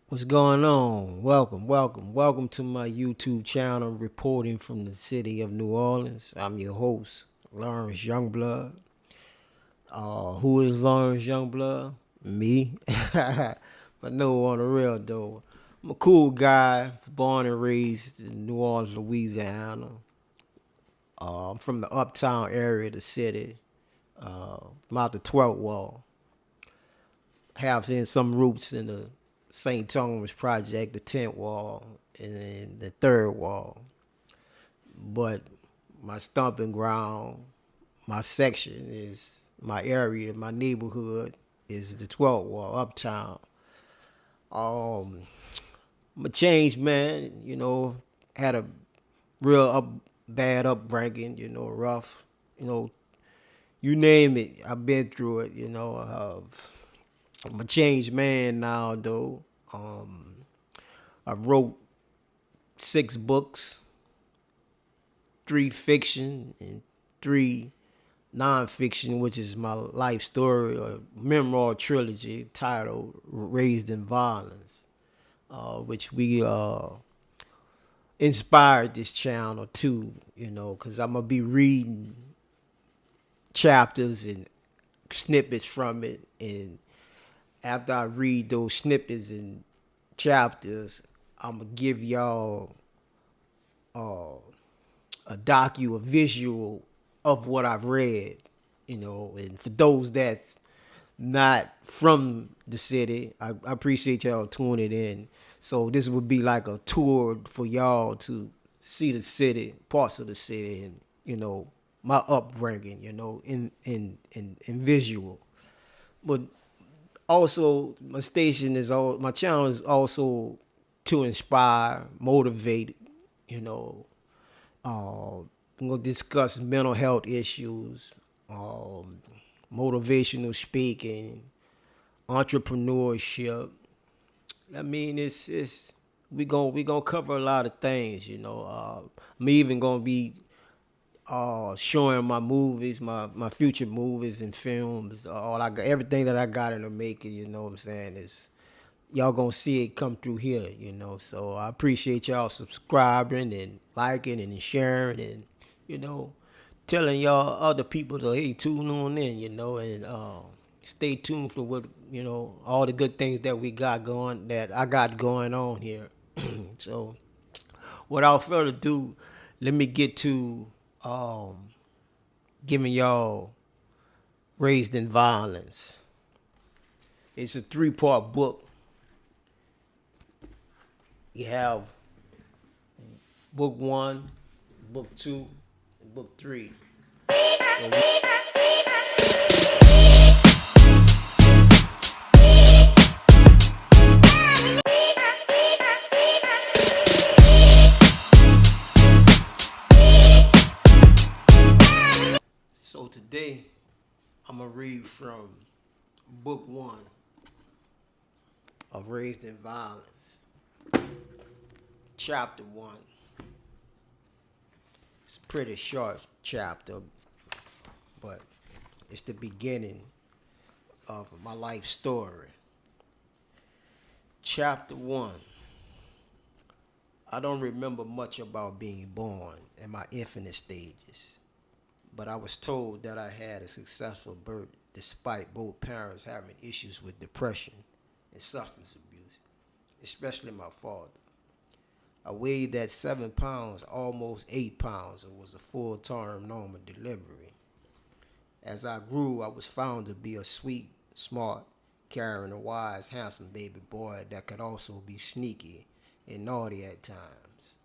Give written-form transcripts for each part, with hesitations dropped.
What's going on? Welcome to my YouTube channel, reporting from the city of New Orleans. I'm your host, Lawrence Youngblood. Who is Lawrence Youngblood? Me. But no, on the real though, I'm a cool guy, born and raised in New Orleans, Louisiana. I'm from the uptown area of the city. I'm out the 12th wall. Have in some roots in the St. Thomas Project, the 10th wall, and then the 3rd wall. But my stomping ground, my section is my area, my neighborhood is the 12th wall, uptown. I'm a changed man, had a real bad upbringing, rough, you know, you name it, I've been through it, I'm a changed man now, though. I wrote 6 books, 3 fiction and 3 nonfiction, which is my life story or memoir trilogy titled "Raised in Violence," which we inspired this channel too. Because I'm gonna be reading chapters and snippets from it, and after I read those snippets and chapters, I'm gonna give y'all a docu, a visual of what I've read, and for those that's not from the city, I appreciate y'all tuning in. So this would be like a tour for y'all to see the city, parts of the city, and my upbringing, in visual. But also my channel is also to inspire, motivate, you know. I'm gonna discuss mental health issues, um, motivational speaking, entrepreneurship. I mean, it's we gonna cover a lot of things. I'm even gonna be showing my movies, my future movies and films, all I got, everything that I got in the making. You know what I'm saying? Is y'all gonna see it come through here. So I appreciate y'all subscribing and liking and sharing and you know telling y'all other people to hey tune on in. And stay tuned for what all the good things that we got going that I got going on here. So without further ado, let me get to um, giving y'all Raised in Violence. It's a 3-part book. You have book 1, book 2, and book 3. So today I'm gonna read from book 1 of Raised in Violence, chapter 1. It's a pretty short chapter, but it's the beginning of my life story. Chapter 1. I don't remember much about being born in my infant stages, but I was told that I had a successful birth despite both parents having issues with depression and substance abuse, especially my father. I weighed at 7 pounds, almost 8 pounds. It was a full term normal delivery. As I grew, I was found to be a sweet, smart, caring, and wise, handsome baby boy that could also be sneaky and naughty at times.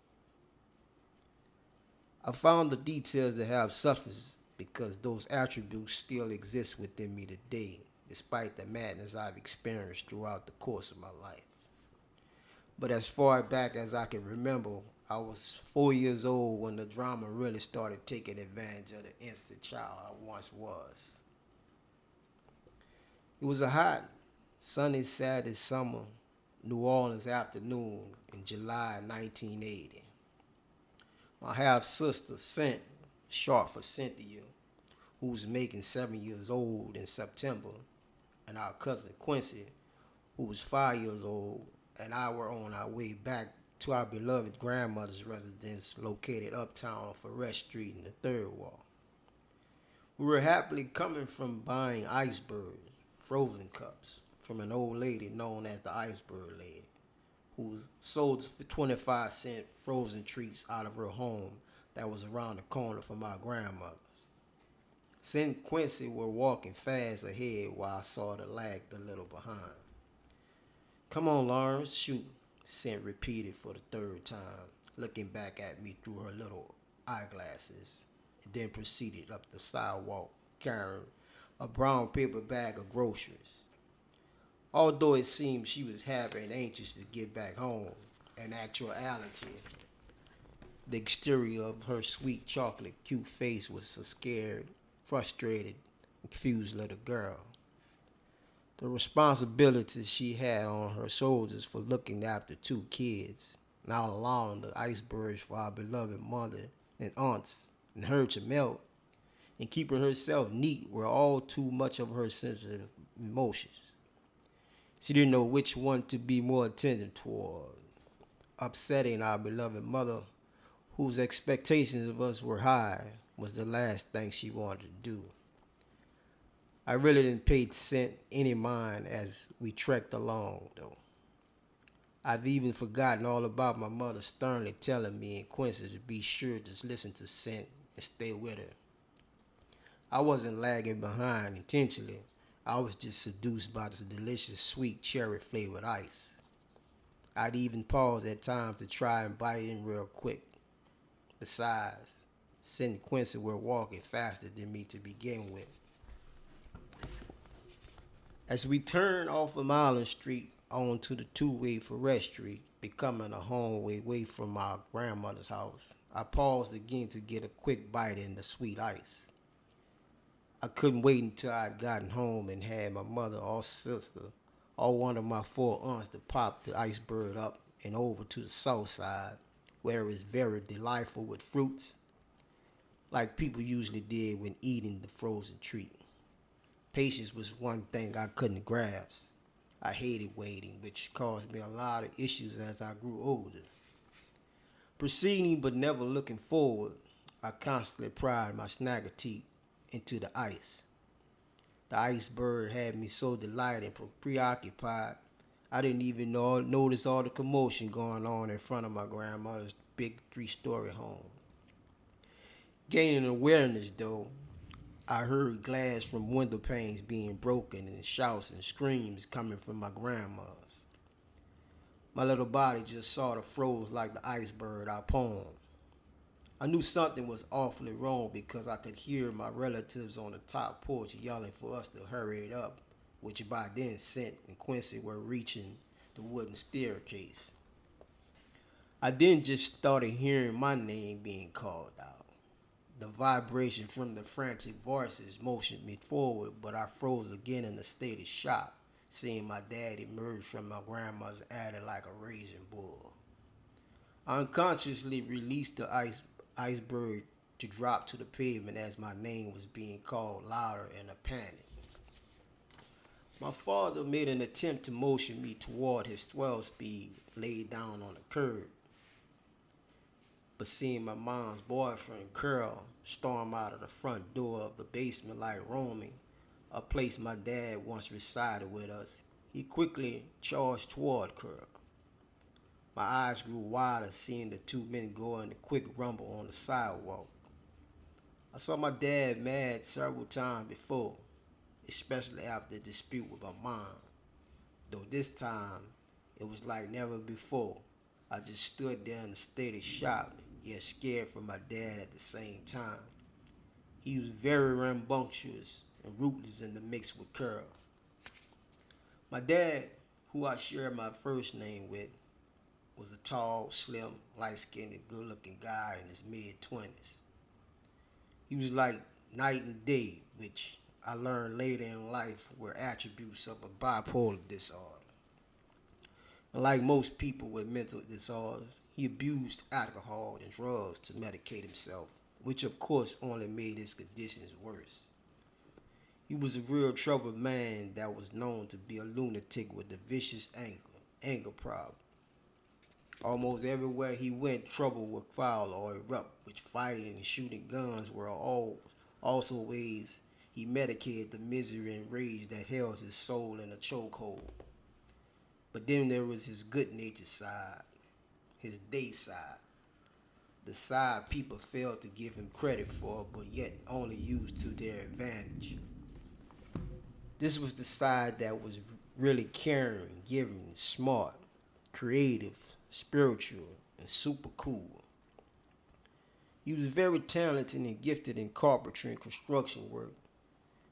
I found the details to have substance because those attributes still exist within me today, despite the madness I've experienced throughout the course of my life. But as far back as I can remember, I was 4 years old when the drama really started taking advantage of the innocent child I once was. It was a hot, sunny Saturday summer New Orleans afternoon in July 1980. My half sister, Cent, short for Cynthia, who was making 7 years old in September, and our cousin Quincy, who was 5 years old and I were on our way back to our beloved grandmother's residence located uptown on Forest Street in the third wall. We were happily coming from buying icebergs, frozen cups, from an old lady known as the Iceberg Lady, who sold for 25-cent frozen treats out of her home that was around the corner from our grandmother's. Sid and Quincy were walking fast ahead while I sort of lagged a little behind. Come on, Lawrence, shoot, Sid repeated for the third time, looking back at me through her little eyeglasses, and then proceeded up the sidewalk carrying a brown paper bag of groceries. Although it seemed she was happy and anxious to get back home, in actuality, the exterior of her sweet chocolate cute face was a scared, frustrated, confused little girl. The responsibilities she had on her shoulders for looking after two kids, not allowing the icebergs for our beloved mother and aunts and her to melt, and keeping herself neat were all too much of her sensitive emotions. She didn't know which one to be more attentive toward. Upsetting our beloved mother, whose expectations of us were high, was the last thing she wanted to do. I really didn't pay any mind as we trekked along, though. I've even forgotten all about my mother sternly telling me and Quincy to be sure to listen to Scent and stay with her. I wasn't lagging behind intentionally. I was just seduced by the delicious sweet cherry flavored ice. I'd even pause at times to try and bite in real quick. Besides, Sid and Quincy were walking faster than me to begin with. As we turned off of Island Street onto the two-way Forest Street, becoming a home away from our grandmother's house, I paused again to get a quick bite in the sweet ice. I couldn't wait until I'd gotten home and had my mother or sister or one of my four aunts to pop the iceberg up and over to the south side, where it's very delightful with fruits, like people usually did when eating the frozen treat. Patience was one thing I couldn't grasp. I hated waiting, which caused me a lot of issues as I grew older. Proceeding but never looking forward, I constantly pried my snagger teeth into the ice. The iceberg had me so delighted and preoccupied, I didn't even notice all the commotion going on in front of my grandmother's big three-story home. Gaining awareness, though, I heard glass from window panes being broken and shouts and screams coming from my grandma's. My little body just sort of froze like the iceberg I poem. I knew something was awfully wrong because I could hear my relatives on the top porch yelling for us to hurry it up, which by then Scent and Quincy were reaching the wooden staircase. I then just started hearing my name being called out. The vibration from the frantic voices motioned me forward, but I froze again in a state of shock, seeing my dad emerge from my grandmother's attic like a raging bull. I unconsciously released the iceberg to drop to the pavement as my name was being called louder in a panic. My father made an attempt to motion me toward his 12-speed laid down on the curb, but seeing my mom's boyfriend, Curl, storm out of the front door of the basement like roaming, a place my dad once resided with us, he quickly charged toward Curl. My eyes grew wider seeing the two men go in a quick rumble on the sidewalk. I saw my dad mad several times before, especially after the dispute with my mom, though this time it was like never before. I just stood there in a state of shock, yet scared for my dad at the same time. He was very rambunctious and ruthless in the mix with Curl. My dad, who I shared my first name with, was a tall, slim, light-skinned, good-looking guy in his mid-20s. He was like night and day, which I learned later in life were attributes of a bipolar disorder. And like most people with mental disorders, he abused alcohol and drugs to medicate himself, which of course only made his conditions worse. He was a real troubled man that was known to be a lunatic with a vicious anger. anger problem. Almost everywhere he went, trouble would follow or erupt, which fighting and shooting guns were all also ways he medicated the misery and rage that held his soul in a chokehold. But then there was his good-natured side, his day side, the side people failed to give him credit for, but yet only used to their advantage. This was the side that was really caring, giving, smart, creative, spiritual, and super cool. He was very talented and gifted in carpentry and construction work,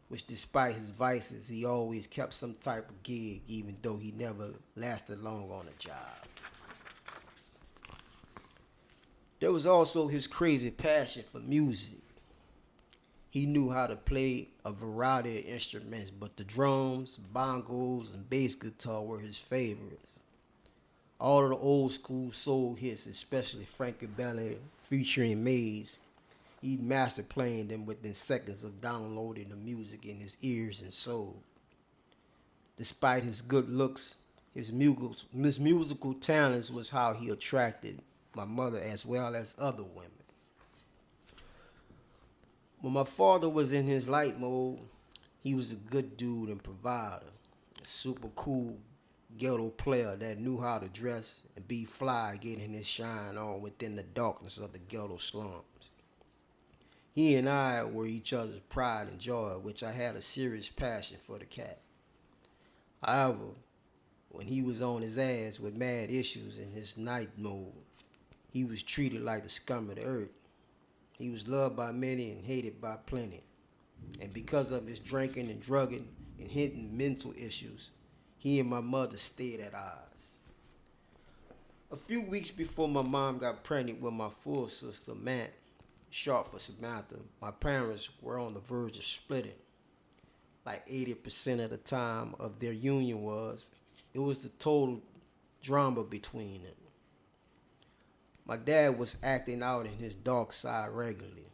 which despite his vices, he always kept some type of gig, even though he never lasted long on a job. There was also his crazy passion for music. He knew how to play a variety of instruments, but the drums, bongos, and bass guitar were his favorites. All of the old school soul hits, especially Frankie Belly featuring Maze, he mastered playing them within seconds of downloading the music in his ears and soul. Despite his good looks, his musical talents was how he attracted my mother as well as other women. When my father was in his light mode, he was a good dude and provider, a super cool ghetto player that knew how to dress and be fly, getting his shine on within the darkness of the ghetto slums. He and I were each other's pride and joy, which I had a serious passion for the cat. However, when he was on his ass with mad issues in his night mode, he was treated like the scum of the earth. He was loved by many and hated by plenty. And because of his drinking and drugging and hidden mental issues, he and my mother stayed at odds. A few weeks before my mom got pregnant with my full sister, Matt, short for Samantha, my parents were on the verge of splitting. Like 80% of the time of their union was, it was the total drama between them. My dad was acting out in his dark side regularly.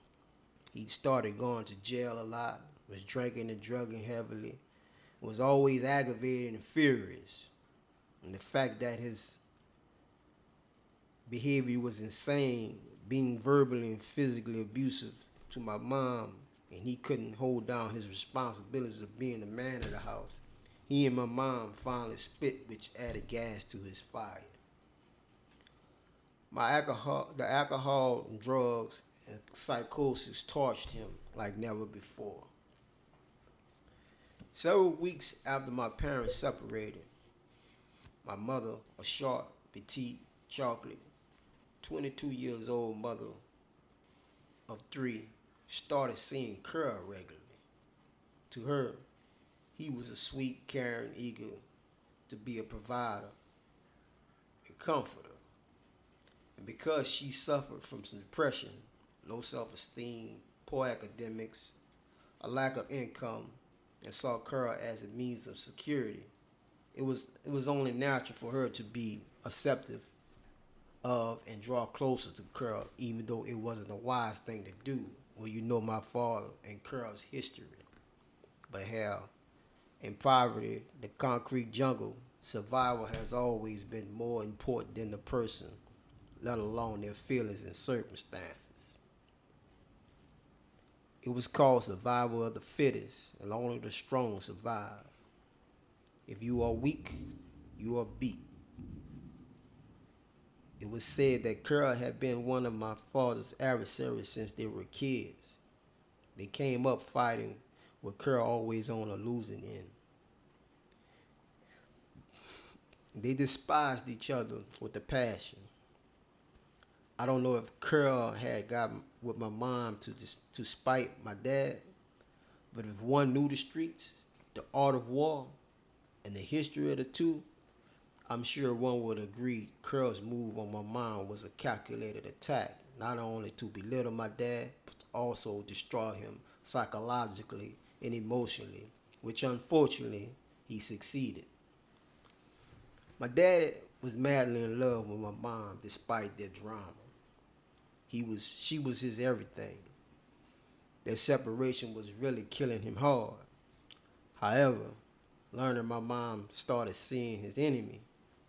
He started going to jail a lot, was drinking and drugging heavily, was always aggravated and furious. And the fact that his behavior was insane, being verbally and physically abusive to my mom, and he couldn't hold down his responsibilities of being the man of the house. He and my mom finally split, which added gas to his fire. The alcohol and drugs and psychosis torched him like never before. Several weeks after my parents separated, my mother, a short, petite, chocolate, 22 years old mother of three, started seeing Curl regularly. To her, he was a sweet, caring, eager to be a provider and comforter. And because she suffered from some depression, low self-esteem, poor academics, a lack of income, and saw Curl as a means of security, it was only natural for her to be acceptive of and draw closer to Curl, even though it wasn't a wise thing to do when you know my father and Curl's history. But hell, in poverty, the concrete jungle, survival has always been more important than the person, let alone their feelings and circumstances. It was called survival of the fittest, and only the strong survive. If you are weak, you are beat. It was said that Curl had been one of my father's adversaries since they were kids. They came up fighting with Curl always on a losing end. They despised each other with a passion. I don't know if Curl had gotten with my mom to spite my dad, but if one knew the streets, the art of war, and the history of the two, I'm sure one would agree Curl's move on my mom was a calculated attack, not only to belittle my dad, but also destroy him psychologically and emotionally, which unfortunately he succeeded. My dad was madly in love with my mom despite their drama. She was his everything. Their separation was really killing him hard. However, learning my mom started seeing his enemy,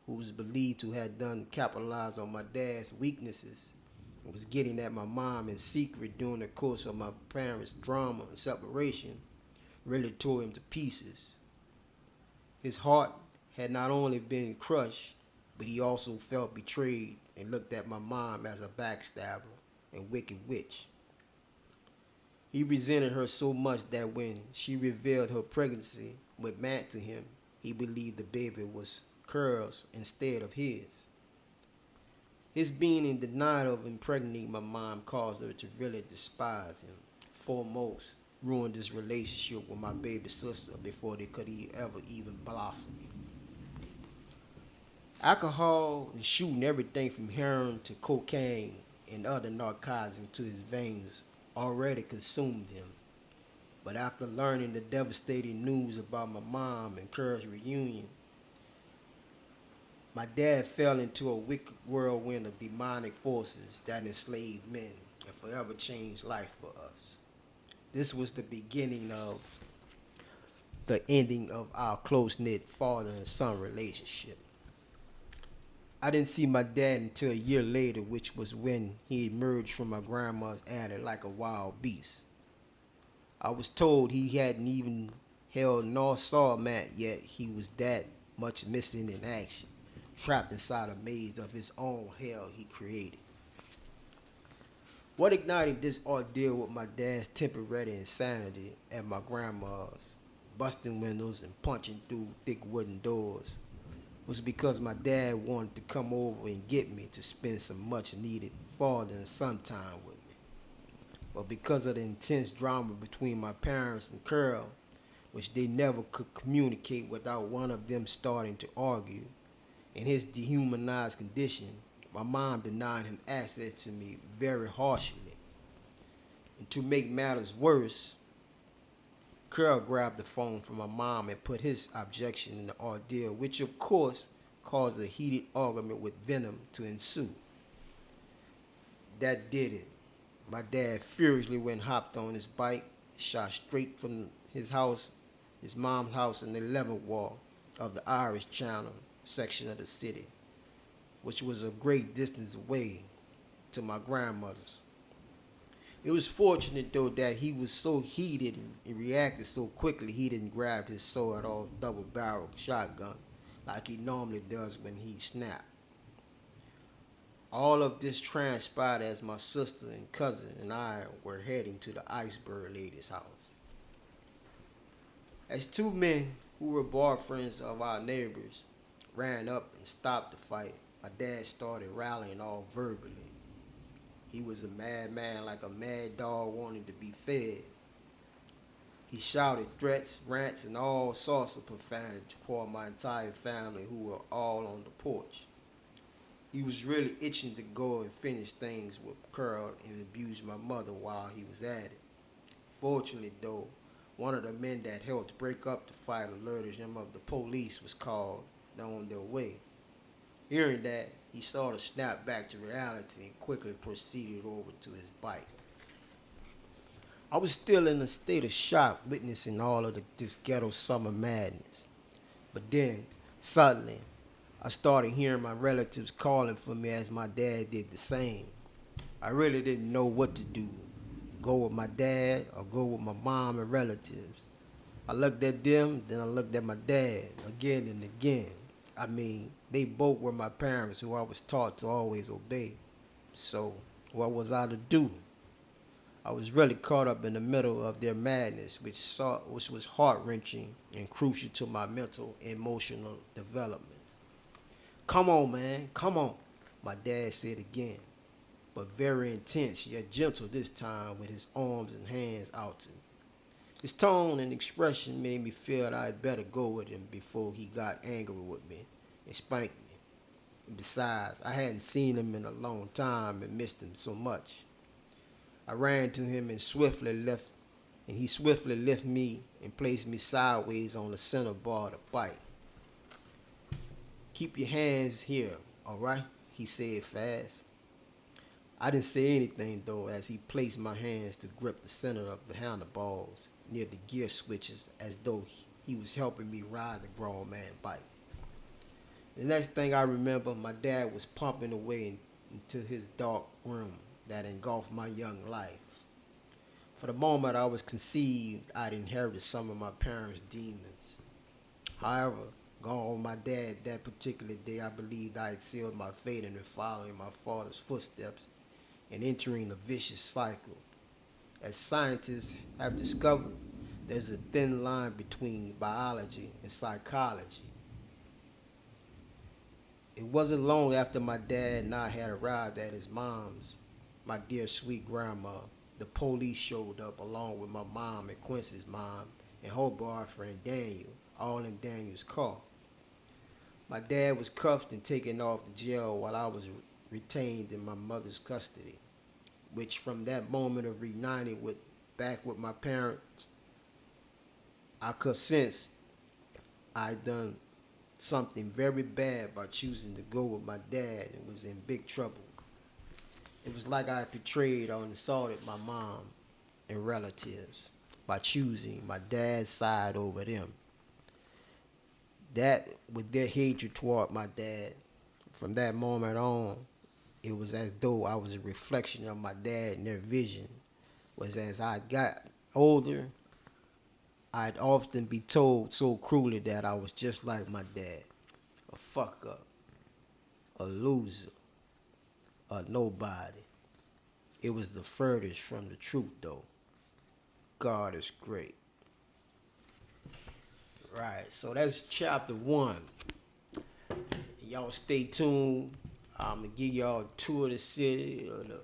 who was believed to have done capitalized on my dad's weaknesses and was getting at my mom in secret during the course of my parents' drama and separation, really tore him to pieces. His heart had not only been crushed, but he also felt betrayed and looked at my mom as a backstabber and wicked witch. He resented her so much that when she revealed her pregnancy with Matt to him, he believed the baby was Curl's instead of his. His being in denial of impregnating my mom caused her to really despise him. Foremost, ruined his relationship with my baby sister before they could ever even blossom. Alcohol and shooting everything from heroin to cocaine and other narcotics into his veins already consumed him. But after learning the devastating news about my mom and Curl's reunion, my dad fell into a wicked whirlwind of demonic forces that enslaved men and forever changed life for us. This was the beginning of the ending of our close-knit father and son relationship. I didn't see my dad until a year later, which was when he emerged from my grandma's attic like a wild beast. I was told he hadn't even held nor saw Matt yet. He was that much missing in action, trapped inside a maze of his own hell he created. What ignited this ordeal with my dad's temporary insanity at my grandma's, busting windows and punching through thick wooden doors, was because my dad wanted to come over and get me to spend some much needed father and son time with me. But because of the intense drama between my parents and Curl, which they never could communicate without one of them starting to argue, in his dehumanized condition, my mom denied him access to me very harshly. And to make matters worse, Curl grabbed the phone from my mom and put his objection in the ordeal, which of course caused a heated argument with venom to ensue. That did it. My dad furiously went and hopped on his bike, shot straight from his mom's house in the 11th ward of the Irish Channel section of the city, which was a great distance away to my grandmother's. It was fortunate though that he was so heated and reacted so quickly he didn't grab his sword or double-barreled shotgun like he normally does when he snapped. All of this transpired as my sister and cousin and I were heading to the iceberg lady's house. As two men who were boyfriends of our neighbors ran up and stopped the fight, my dad started rallying all verbally. He was a madman like a mad dog wanting to be fed. He shouted threats, rants, and all sorts of profanity toward my entire family who were all on the porch. He was really itching to go and finish things with Curl and abuse my mother while he was at it. Fortunately, though, one of the men that helped break up the fight alerted him of the police was called on their way. Hearing that, he sort of snapped back to reality and quickly proceeded over to his bike. I was still in a state of shock witnessing all of this ghetto summer madness. But then, suddenly, I started hearing my relatives calling for me as my dad did the same. I really didn't know what to do. Go with my dad or go with my mom and relatives. I looked at them, then I looked at my dad again and again. I mean, they both were my parents who I was taught to always obey. So, what was I to do? I was really caught up in the middle of their madness, which was heart-wrenching and crucial to my mental and emotional development. Come on, man, come on, my dad said again, but very intense yet gentle this time with his arms and hands out to me. His tone and expression made me feel that I'd better go with him before he got angry with me and spanked me. And besides, I hadn't seen him in a long time and missed him so much. I ran to him and he swiftly lifted me and placed me sideways on the center bar of the bike. Keep your hands here, all right? He said fast. I didn't say anything though as he placed my hands to grip the center of the handlebars near the gear switches as though he was helping me ride the grown man bike. The next thing I remember, my dad was pumping away into his dark room that engulfed my young life. For the moment I was conceived, I'd inherited some of my parents' demons. However, gone with my dad that particular day, I believed I had sealed my fate in following my father's footsteps and entering a vicious cycle. As scientists have discovered, there's a thin line between biology and psychology. It wasn't long after my dad and I had arrived at his mom's, my dear sweet grandma. The police showed up along with my mom and Quincy's mom and her boyfriend Daniel, all in Daniel's car. My dad was cuffed and taken off to jail while I was retained in my mother's custody, which from that moment of reuniting back with my parents, I could sense I'd done something very bad by choosing to go with my dad and was in big trouble. It was like I had betrayed or insulted my mom and relatives by choosing my dad's side over them. That, with their hatred toward my dad, from that moment on, it was as though I was a reflection of my dad, and their vision was as I got older, I'd often be told so cruelly that I was just like my dad, a fuck up, a loser, a nobody. It was the furthest from the truth, though. God is great. Right, so that's chapter 1. Y'all stay tuned. I'm going to give y'all a tour of the city, or the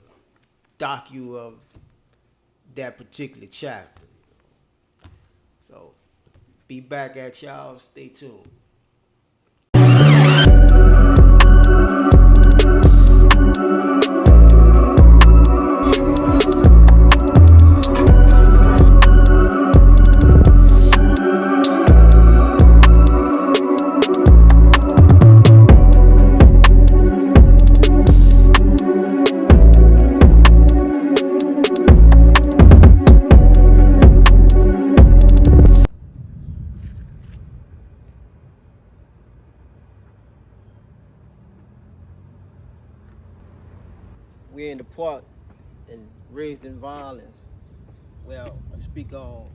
docu of that particular chapter. So, be back at y'all. Stay tuned. We're in the park and raised in violence. Well, I speak on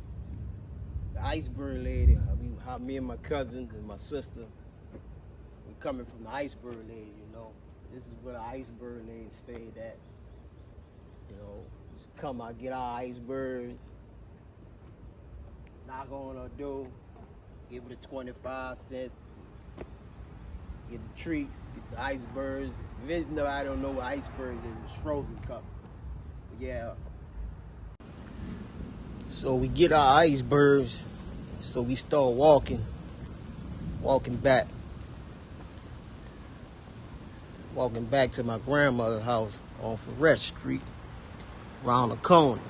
the iceberg lady. I mean, how me and my cousins and my sister, we coming from the iceberg lady, you know. This is where the iceberg lady stayed at. You know, just come out, get our icebergs, knock on her door, give it a 25-cent, get the treats, get the icebergs. If I don't know what icebergs is, it's frozen cups. But yeah. So we get our icebergs, so we start walking back to my grandmother's house on Ferret Street, around the corner.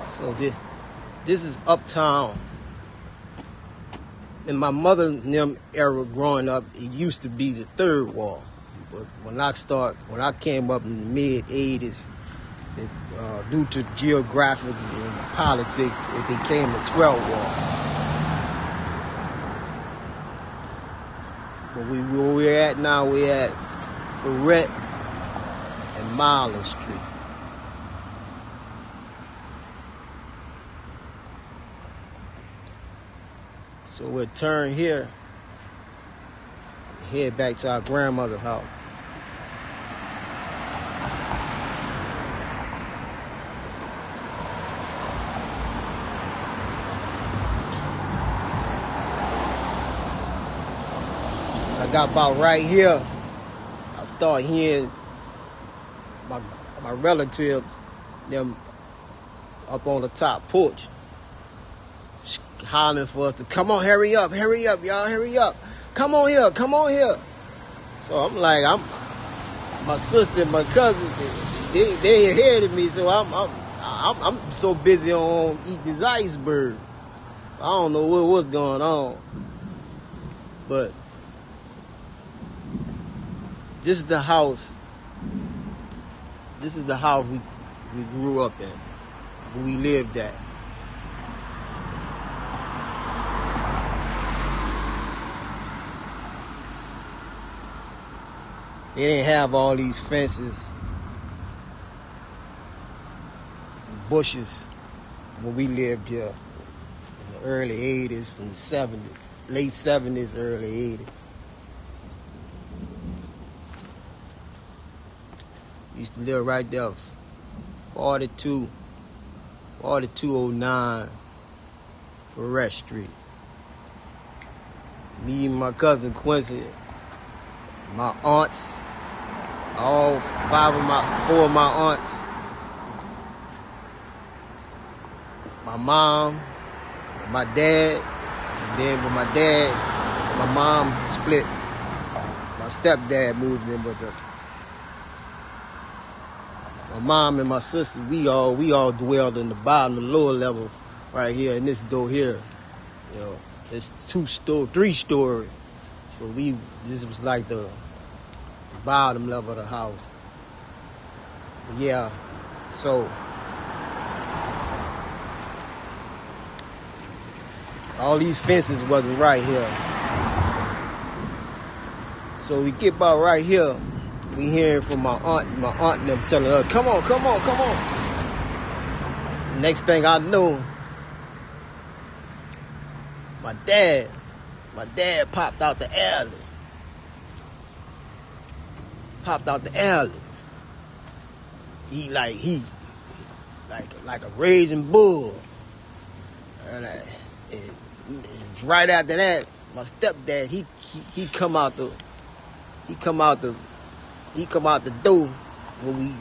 So this is uptown. In my mother and them era growing up, it used to be the third wall. But when I came up in the mid-'80s, due to geographics and politics, it became the 12th wall. But where we're at now, we're at Ferret and Marlin Street. So we'll turn here and head back to our grandmother's house. I got about right here, I start hearing my relatives, them up on the top porch, hollering for us to come on, hurry up, y'all, hurry up. Come on here. So I'm like, my sister and my cousin, they ahead of me, so I'm so busy on eating this iceberg. I don't know what's going on. But this is the house we grew up in, where we lived at. They didn't have all these fences and bushes when we lived here in the early 80s and 70s, late 70s, early 80s. We used to live right there, 4209 Forest Street. Me and my cousin Quincy, my aunts, four of my aunts, my mom, my dad, and then when my dad, my mom split, my stepdad moved in with us. My mom and my sister, we all dwelled in the bottom, the lower level, right here in this door here. You know, it's 3-story. So this was like the bottom level of the house. But yeah, so all these fences wasn't right here. So we get about right here, we hearing from my aunt and them telling her, come on. The next thing I know, my dad popped out the alley. He like a raging bull. And right after that, my stepdad, he come out the door when we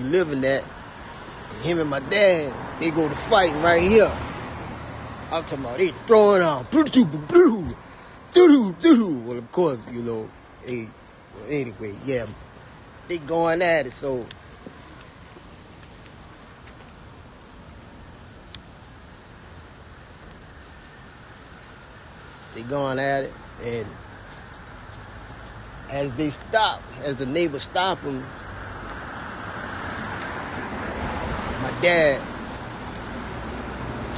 living that. And him and my dad, they go to fighting right here. I'm talking about they throwing out. Well, of course, you know, anyway, yeah, they going at it. So they going at it, and as the neighbors stop them, my dad,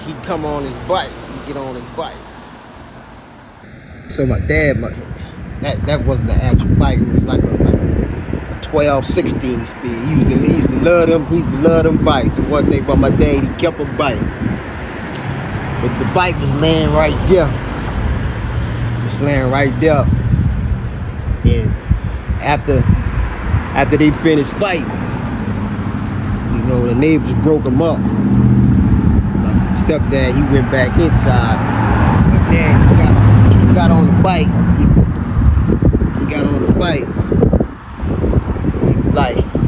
he come on his bike. He get on his bike. So my dad, that wasn't the actual bike. It was like a 12, 16 speed. He used to love them bikes. And one thing about my dad, he kept a bike. But the bike was laying right there. And after they finished fighting, you know, the neighbors broke them up. My stepdad, he went back inside. My dad, he got on the bike. He got on the bike.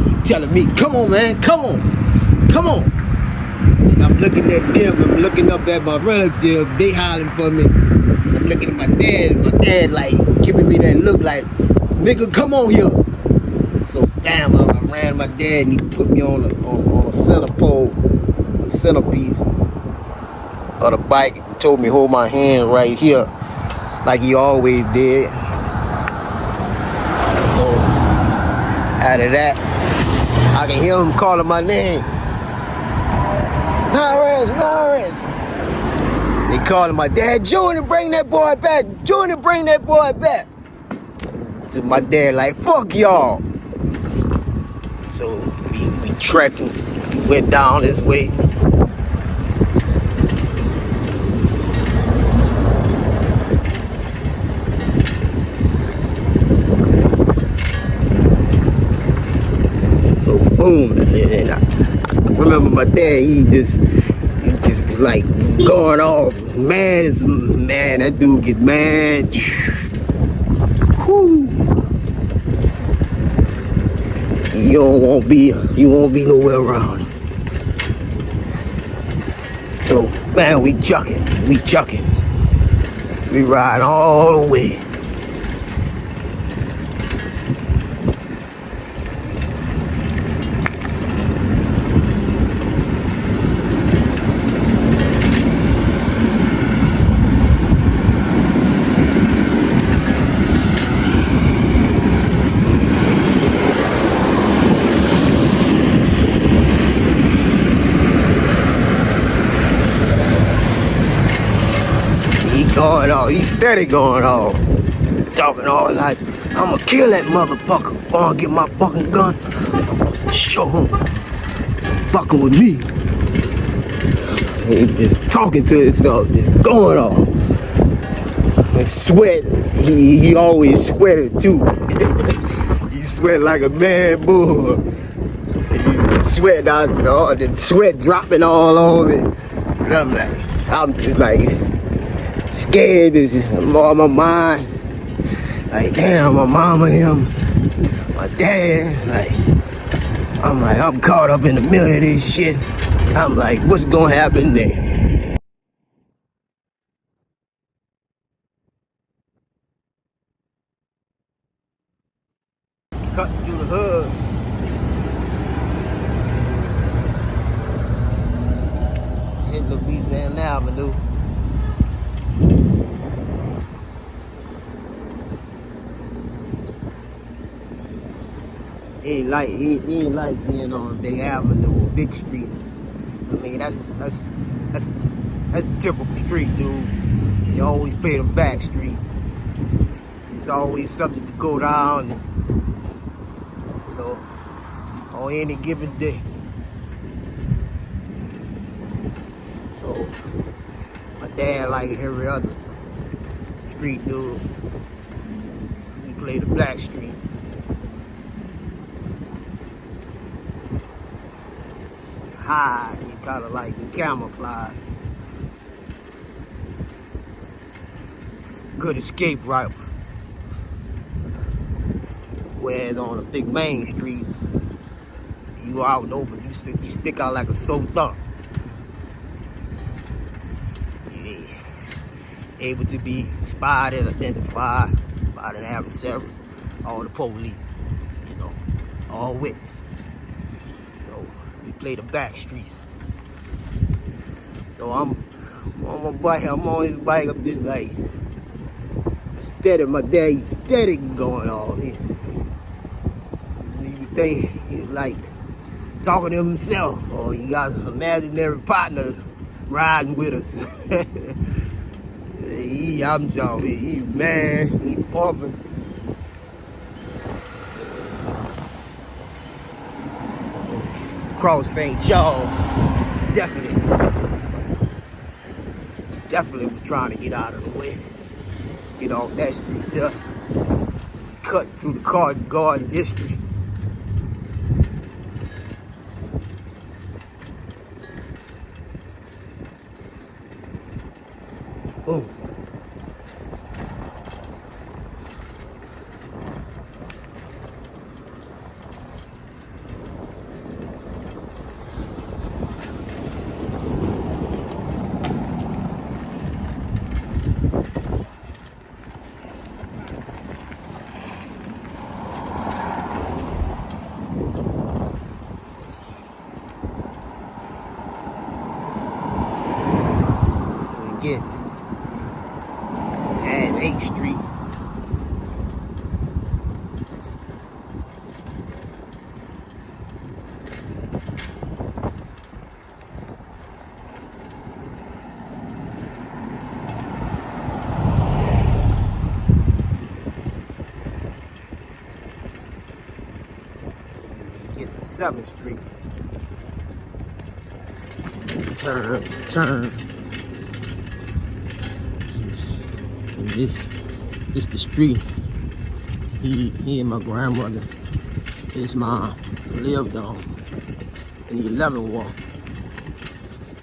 He telling me, come on, man, come on. And I'm looking at them. I'm looking up at my relative. They hollering for me. And I'm looking at my dad. My dad like giving me that look like, nigga, come on here. So damn, I ran my dad and he put me on a center pole, a centerpiece of the bike, and told me hold my hand right here, like he always did. So out of that, I can hear him calling my name. Lawrence. They calling my dad, Junior, bring that boy back. So my dad like, fuck y'all. So we trekking, went down this way. So boom, and I remember my dad, he just like going off. Man, that dude get mad. Whew. You won't be nowhere around him. So man, we chucking. We ride all the way. He's steady going off, talking all like, I'ma kill that motherfucker. Gonna get my fucking gun. I'm gonna show him. Fucking with me. He just talking to himself, just going off. And sweat. He always sweated too. He sweat like a man bull. Sweat out, the sweat dropping all over it. And I'm just like scared. This is on my mind. Like, damn, my mama and him, my dad. I'm caught up in the middle of this shit. I'm like, what's gonna happen there? Cut through the hoods. Hit Louisiana Avenue. He ain't like being on big avenue or big streets. I mean, that's the typical street, dude. You always pay them back street. It's always something to go down, you know, on any given day. So my dad, like every other street dude, we play the black streets. High, you kind of like the camouflage. Good escape rifles. Whereas on the big main streets, you out and open, you stick out like a sore thumb. You able to be spotted, identified by the adversary, all the police, you know, all witnesses. So we play the back streets. So I'm on his bike up this like steady. My dad, he's steady going on. He would think he like talking to himself, or he got an imaginary partner riding with us. I'm telling you, he mad, he pumping. So, cross St. Charles, definitely was trying to get out of the way. Get off that street there. Cut through the Garden District. Boom. Get Jazz 8th Street. Get to 7th Street. Turn. This the street he and my grandmother, his mom, lived on in the 11th Ward,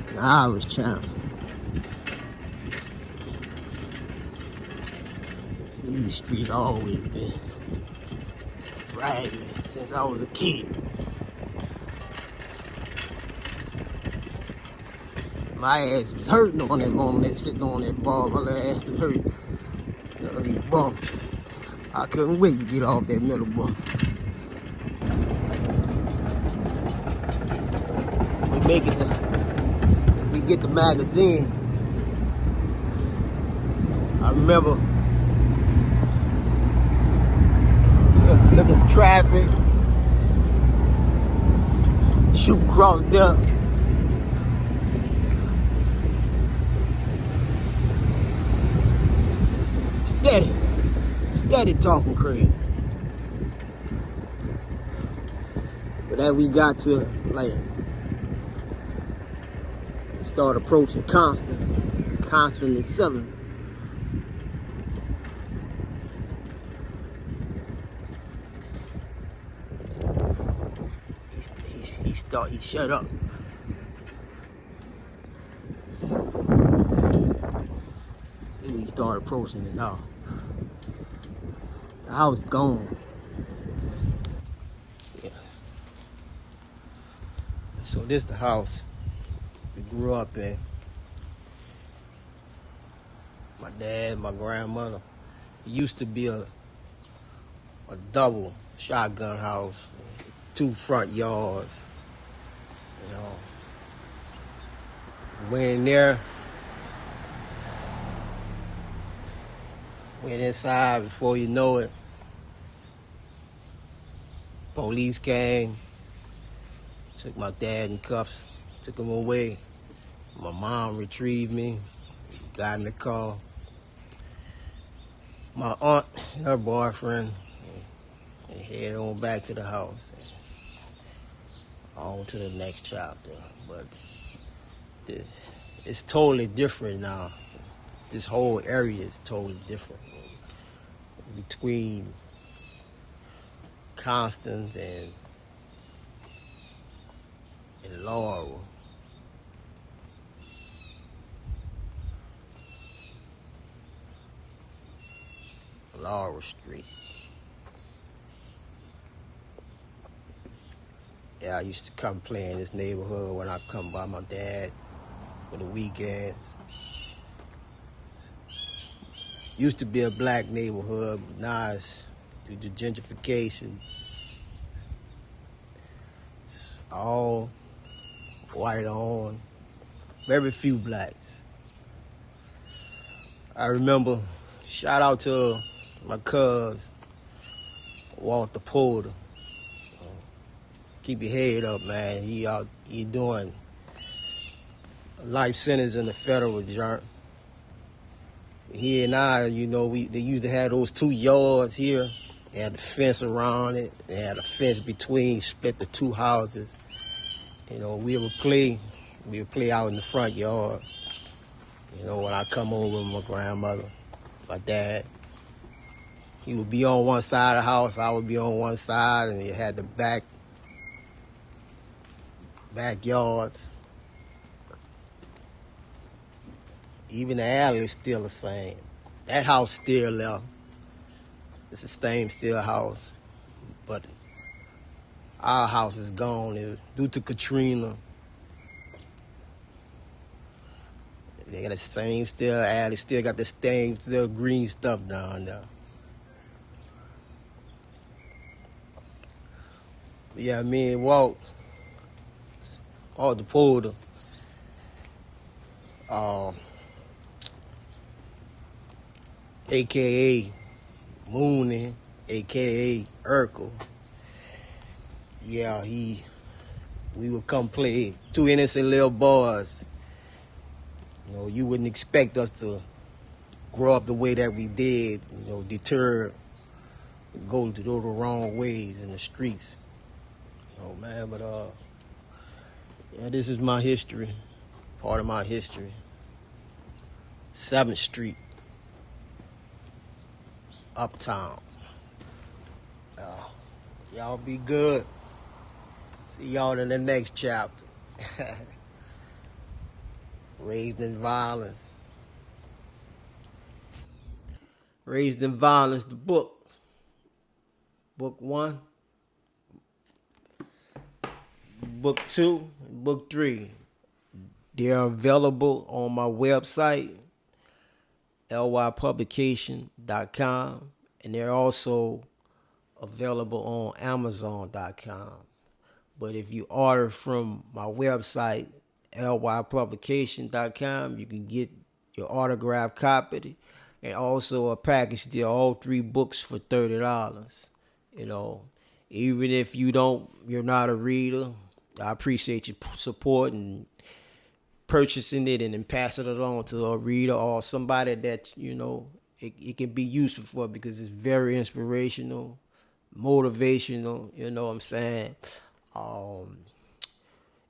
the Irish Channel. These streets always been raggedy since I was a kid. My ass was hurting on that moment, sitting on that bar. My ass was hurting. Bump. I couldn't wait to get off that middle bump. We get the magazine. I remember looking at traffic, shoot across there. Steady talking crazy. But as we got to like start approaching Constant is selling. He shut up. Then we start approaching his house. The house gone. Yeah. So this the house we grew up in. My dad, my grandmother. It used to be a double shotgun house, 2 front yards. You know, went in there, went inside. Before you know it, police came, took my dad in cuffs, took him away. My mom retrieved me, got in the car. My aunt and her boyfriend, and head on back to the house, and on to the next chapter. But it's totally different now. This whole area is totally different between Constance and Laurel. Laurel Street. Yeah, I used to come play in this neighborhood when I come by my dad for the weekends. Used to be a black neighborhood, but now it's due to gentrification. It's all white on, very few blacks. I remember, shout out to my cousin, Walter Porter. Keep your head up, man. He doing a life sentence in the federal joint. He and I, you know, they used to have those 2 yards here. They had a fence around it. They had a fence between, split the 2 houses. You know, we would play out in the front yard. You know, when I come over with my grandmother, my dad, he would be on one side of the house, I would be on one side, and you had the backyards. Even the alley is still the same. That house still left. It's the same still house. But our house is gone due to Katrina. They got the same still alley, still got the same still green stuff down there. Yeah, me and Walt the Porter, a.k.a. Mooney, a.k.a. Urkel. Yeah, we would come play, 2 innocent little boys. You know, you wouldn't expect us to grow up the way that we did, you know, deterred, go the wrong ways in the streets. You know, man, but yeah, this is my history, part of my history. 7th Street, Uptown. Y'all be good. See y'all in the next chapter. Raised in Violence. Raised in Violence, the book. Book 1. Book 2. And Book 3. They're available on my website, lypublication.com. And they're also available on amazon.com. But if you order from my website, lypublication.com, you can get your autographed copy and also a package deal, all 3 books for $30. You know, even if you're not a reader, I appreciate your support and purchasing it and then passing it on to a reader or somebody that, you know, it can be useful for, because it's very inspirational, motivational, you know what I'm saying? Um,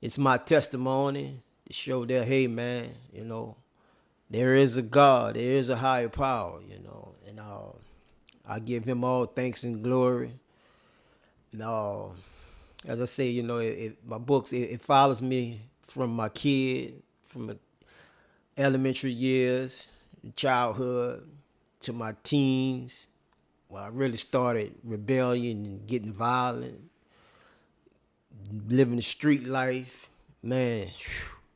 it's my testimony to show that, hey man, there is a God, there is a higher power, and I give him all thanks and glory. And as I say, my books, it follows me from my kid, from the elementary years, childhood, to my teens, when I really started rebellion and getting violent, living the street life. Man,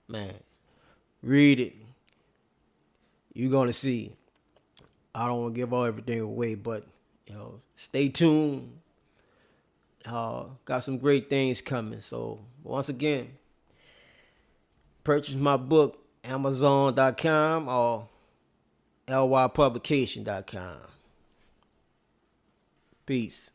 man, read it. You're gonna see. I don't want to give all everything away, but stay tuned. Got some great things coming. So once again, purchase my book Amazon.com or lypublication.com. Peace.